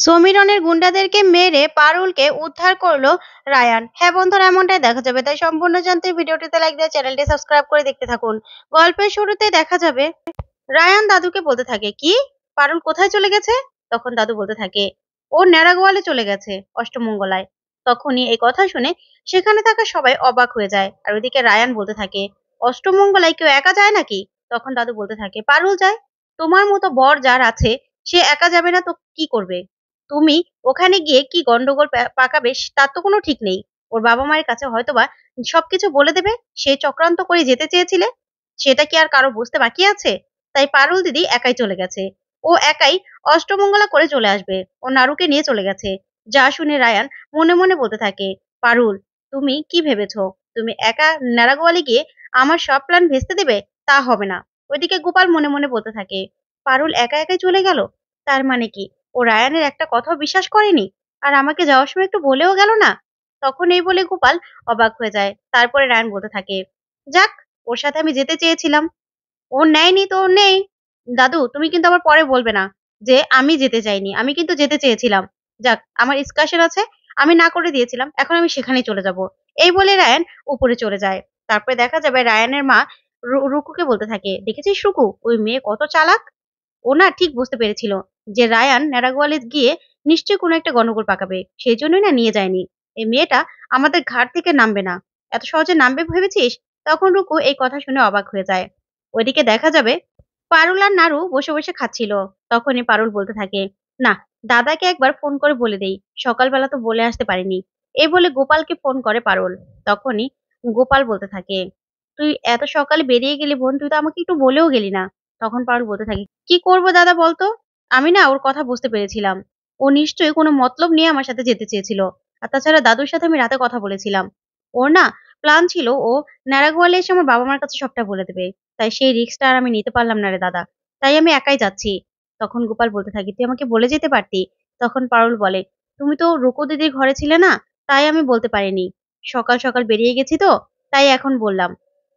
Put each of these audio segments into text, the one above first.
সমীরনের গুন্ডাদেরকে মেরে পারুলকে উদ্ধার করলো রায়ান। হ্যাঁ বন্ধুরা, এমনটাই দেখা যাবে। তাই সম্পূর্ণ জানতে ভিডিওটিতে লাইক দিয়ে চ্যানেলটি সাবস্ক্রাইব করে দেখতে থাকুন। গল্পের শুরুতে দেখা যাবে রায়ান দাদুকে বলতে থাকে, কি পারুল কোথায় চলে গেছে? তখন দাদু বলতে থাকে, ও ন্যাড়াগোয়ালে চলে গেছে অষ্টমঙ্গলায়। তখনই এই কথা শুনে সেখানে থাকা সবাই অবাক হয়ে যায়। আর ওইদিকে রায়ান বলতে থাকে, অষ্টমঙ্গলায় কেউ একা যায় নাকি? তখন দাদু বলতে থাকে, পারুল যায়। তোমার মতো বর যার আছে সে একা যাবে না তো কি করবে? তুমি ওখানে গিয়ে কি গন্ডগোল পাকাবে তার তো কোনো ঠিক নেই। ওর বাবা মায়ের কাছে হয়তোবা সবকিছু বলে দেবে সে চক্রান্ত করে যেতে চেয়েছিলে। সেটা কি আর কারো বুঝতে বাকি আছে? তাই পারুল দিদি একাই চলে গেছে। ও একাই অষ্টমঙ্গলা করে চলে আসবে। ও নারুকে নিয়ে চলে গেছে। যা শুনে রায়ান মনে মনে বলতে থাকে, পারুল তুমি কি ভেবেছো তুমি একা নারাগোয়ালে গিয়ে আমার সব প্ল্যান ভেস্তে দেবে? তা হবে না। ওইদিকে গোপাল মনে মনে বলতে থাকে, পারুল একা একাই চলে গেল, তার মানে কি ও রায়ানের একটা কথাও বিশ্বাস করেনি? আর আমাকে যাওয়ার সময় একটু বলেও গেল না? তখন এই বলে গোপাল অবাক হয়ে যায়। তারপরে রায়ান বলতে থাকে, যাক, ওর সাথে আমি যেতে চেয়েছিলাম, ও নেয়নি তো ও নেই। দাদু তুমি কিন্তু আবার পরে বলবে না যে আমি যেতে চাইনি, আমি কিন্তু যেতে চেয়েছিলাম। যাক, আমার এক্সকার্শন আছে, আমি না করে দিয়েছিলাম, এখন আমি সেখানেই চলে যাব। এই বলে রায়ান উপরে চলে যায়। তারপরে দেখা যাবে রায়ানের মা রুকুকে বলতে থাকে, দেখেছিস রুকু, ওই মেয়ে কত চালাক। ও না ঠিক বুঝতে পেরেছিল যে রায়ান ন্যাড়াগোয়ালে গিয়ে নিশ্চয়ই কোনো একটা গন্ডগোল পাকাবে, সেই জন্যই না নিয়ে যায়নি। এই মেয়েটা আমাদের ঘাট থেকে নামবে না, এত সহজে নামবে ভেবেছিস? তখন রুকু এই কথা শুনে অবাক হয়ে যায়। ওইদিকে দেখা যাবে পারুল আর নাড়ু বসে বসে খাচ্ছিল। তখনই পারুল বলতে থাকে, না, দাদাকে একবার ফোন করে বলে দেই, সকালবেলা তো বলে আসতে পারিনি। এই বলে গোপালকে ফোন করে পারুল। তখনই গোপাল বলতে থাকে, তুই এত সকালে বেরিয়ে গেলি বোন, তুই তো আমাকে একটু বলেও গেলি না। তখন পারুল বলতে থাকে, কি করব দাদা বলতো, আমি না ওর কথা বুঝতে পেরেছিলাম। ও নিশ্চয়ই কোনো মতলব নিয়ে আমার সাথে যেতে চেয়েছিল। আর তাছাড়া দাদুর সাথে আমি রাতে কথা বলেছিলাম। ওর না প্ল্যান ছিল ও নারাগোয়ালে এসে আমার বাবা মার কাছে সবটা বলে দেবে। তাই সেই রিস্কটা আর আমি নিতে পারলাম না রে দাদা। তাই আমি একাই যাচ্ছি। তখন গোপাল বলতে থাকে, তুই আমাকে বলে যেতে পারতি। তখন পারুল বলে, তুমি তো রুকু দিদির ঘরে ছিলে না, তাই আমি বলতে পারিনি। সকাল সকাল বেরিয়ে গেছি তো, তাই এখন বললাম।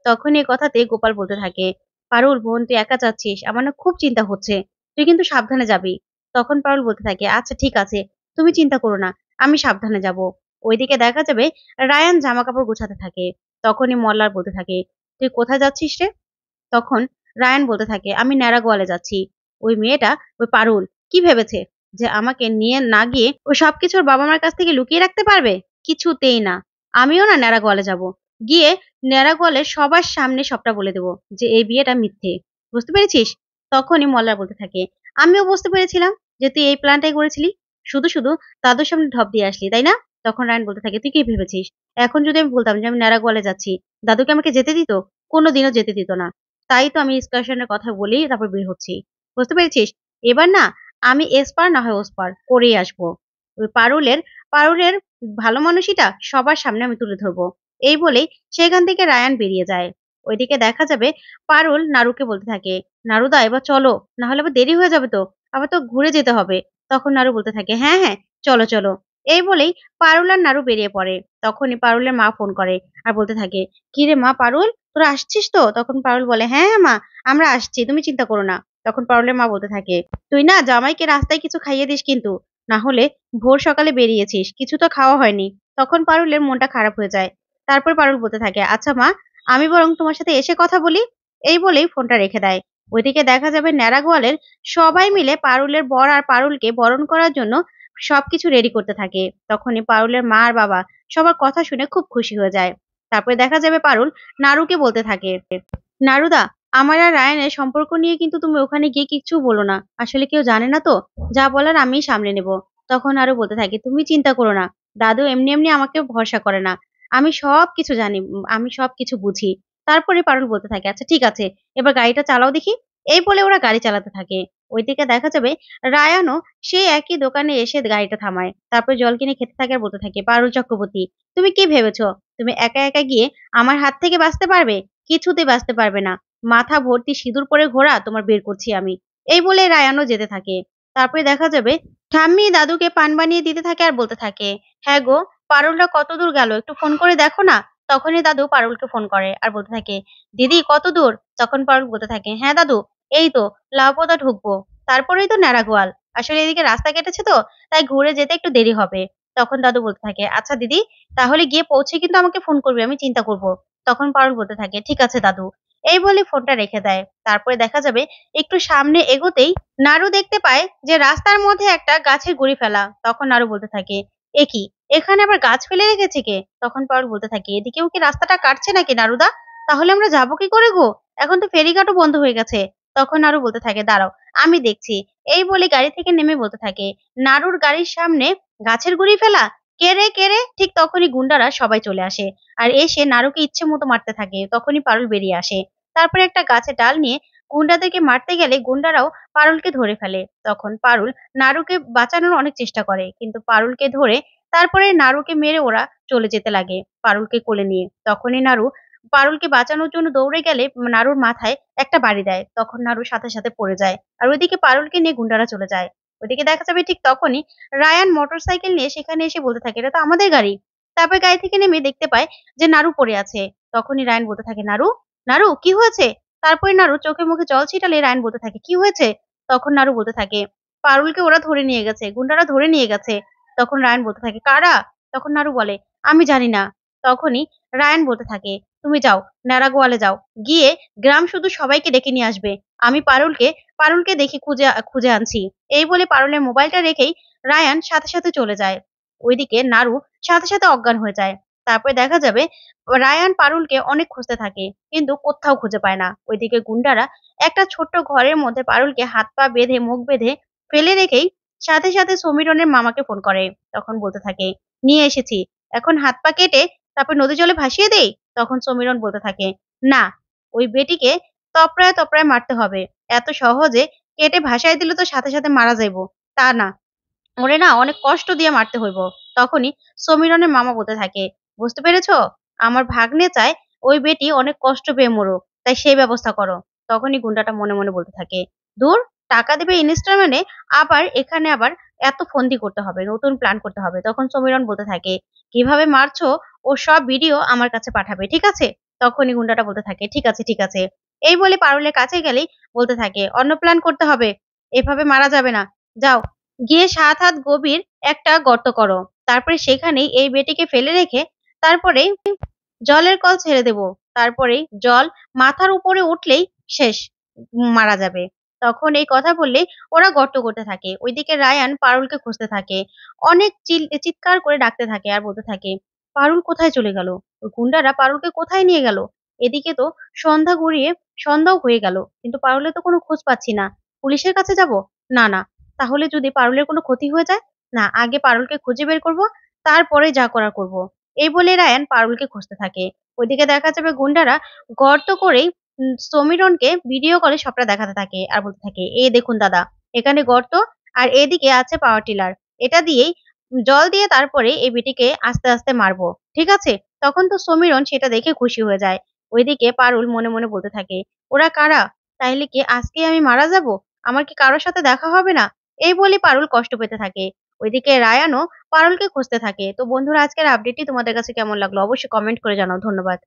তখন এই কথাতে গোপাল বলতে থাকে, পারুল বোন তুই একা যাচ্ছিস, আমার না খুব চিন্তা হচ্ছে। তুই কিন্তু সাবধানে যাবি। তখন পারুল বলতে থাকে, আচ্ছা ঠিক আছে, তুমি চিন্তা করো না, আমি সাবধানে যাব। ওইদিকে দেখা যাবে রায়ান জামা কাপড় গোছাতে থাকে। তখনই মল্লার বলতে থাকে, তুই কোথায় যাচ্ছিস রে? তখন রায়ান বলতে থাকে, আমি ন্যাড়াগোয়ালে যাচ্ছি। ওই মেয়েটা, ওই পারুল কি ভেবেছে যে আমাকে নিয়ে না গিয়ে ও সবকিছু ওর বাবা মার কাছ থেকে লুকিয়ে রাখতে পারবে? কিছুতেই না। আমিও না ন্যাড়াগোয়ালে যাব। গিয়ে ন্যাড়াগোয়ালে সবার সামনে সবটা বলে দেবো যে এই বিয়েটা মিথ্যে। বুঝতে পেরেছিস? তখনই মল্লার বলতে থাকে, আমিও বুঝতে পেরেছিলাম যে তুই এই প্ল্যানটাই করেছিলি। শুধু শুধু দাদুর সামনে ঢপ দিয়ে আসলি, তাই না? তখন রায়ান বলতে থাকে, তুই কি ভেবেছিস এখন যদি আমি বলতাম যে আমি ন্যাড়াগোয়ালে যাচ্ছি, দাদুকে আমাকে যেতে দিত? কোনোদিনও যেতে দিত না। তাই তো আমি এক্সকারশন এর কথা বলেই তারপর বের হচ্ছি। বুঝতে পেরেছিস? এবার না আমি এসপার না হয় ওসপার করেই আসবো। ওই পারুলের ভালো মানুষিটা সবার সামনে আমি তুলে ধরবো। এই বলেই সেখান থেকে রায়ান বেরিয়ে যায়। ওইদিকে দেখা যাবে পারুল নাড়ুকে বলতে থাকে, নাড়ুদা এবার চলো, না হলে আবার দেরি হয়ে যাবে তো, আবার তো ঘুরে যেতে হবে। তখন নাড়ু বলতে থাকে, হ্যাঁ হ্যাঁ, চলো চলো। এই বলেই পারুল আর নাড়ু বেরিয়ে পড়ে। তখনই পারুলের মা ফোন করে আর বলতে থাকে, কি রে মা পারুল, তোরা আসছিস তো? তখন পারুল বলে, হ্যাঁ হ্যাঁ মা, আমরা আসছি, তুমি চিন্তা করো না। তখন পারুলের মা বলতে থাকে, তুই না জামাইকে রাস্তায় কিছু খাইয়ে দিস কিন্তু, না হলে ভোর সকালে বেরিয়েছিস, কিছু তো খাওয়া হয়নি। তখন পারুলের মনটা খারাপ হয়ে যায়। তারপর পারুল বলতে থাকে, আচ্ছা মা, আমি বরং তোমার সাথে এসে কথা বলি। এই বলেই ফোনটা রেখে দেয়। ওইদিকে দেখা যাবে ন্যাড়াগোয়ালের সবাই মিলে পারুলের বর আর পারুলকে বরণ করার জন্য সবকিছু রেডি করতে থাকে। তখনই পারুলের মা আর বাবা সবার কথা শুনে খুব খুশি হয়ে যায়। তারপরে দেখা যাবে পারুল নাড়ুকে বলতে থাকে, নাড়ুদা, আমার আর রায়ানের সম্পর্ক নিয়ে কিন্তু তুমি ওখানে গিয়ে কিচ্ছু বলো না, আসলে কেউ জানে না তো, যা বলার আমিই সামলে নেব। তখন আরো বলতে থাকে, তুমি চিন্তা করো না, দাদু এমনি এমনি আমাকে ভরসা করে না, আমি সব কিছু জানি, আমি সব কিছু বুঝি। তারপরে পারুল বলতে থাকে, আচ্ছা ঠিক আছে, এবার গাড়িটা চালাও দেখি। এই বলে ওরা গাড়ি চালাতে থাকে। ওইদিকে দেখা যাবে রায়ানও সেই একই দোকানে এসে গাড়িটা থামায়। তারপর জল কিনে খেতে থাকে আর বলতে থাকে, পারুল চক্রবর্তী, তুমি কি ভেবেছো তুমি একা একা গিয়ে আমার হাত থেকে বাঁচতে পারবে? কিছুতে বাঁচতে পারবে না। মাথা ভর্তি সিঁদুর পরে ঘোড়া তোমার বের করছি আমি। এই বলে রায়ানও যেতে থাকে। তারপরে দেখা যাবে ঠাম্মি দাদুকে পান বানিয়ে দিতে থাকে আর বলতে থাকে, হ্যাঁ গো, পারুলরা কত দূর গেল একটু ফোন করে দেখো না। তখনই দাদু পারুলকে ফোন করে আর বলতে থাকে, দিদি কত দূর? তখন পারুল বলতে থাকে, হ্যাঁ দাদু, এই তো লাউপোতা ঢুকবো, তারপরেই তো ন্যাড়াগোয়াল। আসলে এদিকে রাস্তা কেটেছে তো, তাই ঘুরে যেতে একটু দেরি হবে। তখন দাদু বলতে থাকে, "আচ্ছা দিদি, তাহলে গিয়ে পৌঁছে কিন্তু আমাকে ফোন করবি, আমি চিন্তা করব।" তখন পারুল বলতে থাকে, "ঠিক আছে দাদু।" এই বলে ফোনটা রেখে দেয়। তারপরে দেখা যাবে একটু সামনে এগোতেই নাড়ু দেখতে পায় যে রাস্তার মধ্যে একটা গাছের গুঁড়ি ফেলা। তখন নাড়ু বলতে থাকে, "এ কি? এখানে আবার গাছ ফেলে রেখেছে কে?" তখন পারুল বলতে থাকে, "এদিকেও কি রাস্তাটা কাটছে নাকি নাড়ুদা? তাহলে আমরা যাবো কি করে গো? এখন তো ফেরিঘাটও বন্ধ হয়ে গেছে।" তখন নাড়ু বলতে থাকে, "দাঁড়াও, আমি দেখছি।" এই বলে গাড়ি থেকে নেমে বলতে থাকে, "নাড়ুর গাড়ির সামনে গাছের গুঁড়ি ফেলা? কে রে, কে রে?" ঠিক তখনই গুন্ডারা সবাই চলে আসে। আর এসে নাড়ুকে ইচ্ছে মতো মারতে থাকে। তখনই পারুল বেরিয়ে আসে। তারপরে একটা গাছের ডাল নিয়ে গুন্ডাদেরকে মারতে গেলে গুন্ডারাও পারুলকে ধরে ফেলে। তখন পারুল নাড়ুকে বাঁচানোর অনেক চেষ্টা করে। কিন্তু পারুলকে ধরে তারপরে নাড়ুকে মেরে ওরা চলে যেতে লাগে পারুলকে কোলে নিয়ে। তখনই নাড়ু পারুলকে বাঁচানোর জন্য দৌড়ে গেলে নাড়ুর মাথায় একটা বাড়ি দেয়। তখন নাড়ু সাথে, সাথে পড়ে যায়। আর ওইদিকে পারুলকে নিয়ে গুন্ডারা চলে যায়। ওইদিকে দেখা যাবে ঠিক তখনই রায়ান মোটরসাইকেল নিয়ে সেখানে এসে বলতে থাকে, "এটা তো আমাদের গাড়ি।" তারপরে গাড়ি থেকে নেমে দেখতে পায় যে নাড়ু পড়ে আছে। তখনই রায়ান বলতে থাকে, "নাড়ু, নাড়ু কি হয়েছে?" তারপরে নাড়ু চোখে মুখে জল ছিটালে রায়ান বলতে থাকে, "কি হয়েছে?" তখন নাড়ু বলতে থাকে, "পারুলকে ওরা ধরে নিয়ে গেছে, গুন্ডারা ধরে নিয়ে গেছে।" তখন রায়ান বলতে থাকে, "কারা?" তখন নাড়ু বলে, "আমি জানি না।" তখনই রায়ান বলতে থাকে, "তুমি যাও, ন্যাড়াগোয়ালে যাও। গিয়ে গ্রাম শুধু সবাইকে ডেকে নিয়ে আসবে। আমি পারুলকে দেখি খুঁজে খুঁজে আনছি।" এই বলে পারুলের মোবাইলটা রেখেই রায়ান সাথে, সাথে চলে যায়। ওইদিকে নাড়ু সাথে, সাথে অজ্ঞান হয়ে যায়। তারপরে দেখা যাবে রায়ান পারুলকে অনেক খুঁজতে থাকে। কিন্তু কোত্থাও খুঁজে পায় না। ওইদিকে গুন্ডারা একটা ছোট্ট ঘরের মধ্যে পারুলকে হাত পা বেঁধে, মুখ বেঁধে ফেলে রেখেই সাথে, সাথে সমীরনের মামাকে ফোন করে। তখন বলতে থাকে, "নিয়ে এসেছি। এখন হাত পা কেটে তারপর নদী জলে ভাসিয়ে দেই?" তখন সমীরন বলতে থাকে, "না, ওই বেটিকে তপড়ায়, তপড়ায় মারতে হবে। এত সহজে কেটে ভাসায় দিলে তো সাথে, সাথে মারা যাইব। তা না। ওরে না অনেক কষ্ট দিয়ে মারতে হইব।" তখনই সমীরনের মামা বলতে থাকে, "বুঝতে পেরেছ? আমার ভাগ্নে চায় ওই বেটি অনেক কষ্ট পেয়ে মরুক। তাই সেই ব্যবস্থা করো।" তখনই গুন্ডাটা মনে, মনে বলতে থাকে, "দূর, টাকা দিবে ইনস্টলমেন্টে, আবার এখানে আবার এত ফন্দি করতে হবে, নতুন প্ল্যান করতে হবে।" তখন সমীরন বলতে থাকে, "কিভাবে মারছো ওর সব ভিডিও আমার কাছে পাঠাবে, ঠিক আছে?" তখনই গুন্ডাটা বলতে থাকে, "ঠিক আছে, ঠিক আছে।" এই বলে পারুলের কাছে গেলেই বলতে থাকে, "অন্য প্ল্যান করতে হবে। এভাবে মারা যাবে না। যাও, গিয়ে ৭ হাত গভীর একটা গর্ত করো। তারপরে সেখানেই এই বেটিকে ফেলে রেখে তারপরেই জলের কল ছেড়ে দেব। তারপরেই জল মাথার উপরে উঠলেই শেষ। মারা যাবে।" তখন এই কথা বললেই ওরা গর্ত করতে থাকে। ওইদিকে রায়ান পারুলকে খুঁজতে থাকে। অনেক চিৎকার করে ডাকতে থাকে আর বলতে থাকে, "পারুল কোথায় চলে গেল? ওই গুন্ডারা পারুলকে কোথায় নিয়ে গেল? এদিকে তো সন্ধ্যা গড়িয়ে সন্ধ্যাও হয়ে গেল। কিন্তু পারুলের তো কোনো খোঁজ পাচ্ছি না। পুলিশের কাছে যাব? না, না। তাহলে যদি পারুলের কোনো ক্ষতি হয়ে যায়? না, আগে পারুলকে খুঁজে বের করব, তারপরে যা করার করব।" এই বলে রায়ান পারুলকে খুঁজতে থাকে। ওইদিকে দেখা যাবে গুন্ডারা গর্ত করেই সমীরনকে ভিডিও কলে সবটা দেখাতে থাকে আর বলতে থাকে, "এই দেখুন দাদা, এখানে গর্ত আর এদিকে আছে পাওয়ার টিলার। এটা দিয়েই জল দিয়ে তারপরে এই বেটিকে আস্তে, আস্তে মারবো। ঠিক আছে?" তখন তো সমীরন সেটা দেখে খুশি হয়ে যায়। ওইদিকে পারুল মনে, মনে বলতে থাকে, "ওরা কারা? তাইলে কি আজকেই আমি মারা যাবো? আমার কি কারো সাথে দেখা হবে না?" এই বলে পারুল কষ্ট পেতে থাকে। ওইদিকে রায়ানও পারুলকে খুঁজতে থাকে। তো বন্ধুরা, আজকের আপডেটটি তোমাদের কাছে কেমন লাগলো? অবশ্যই কমেন্ট করে জানাও। ধন্যবাদ।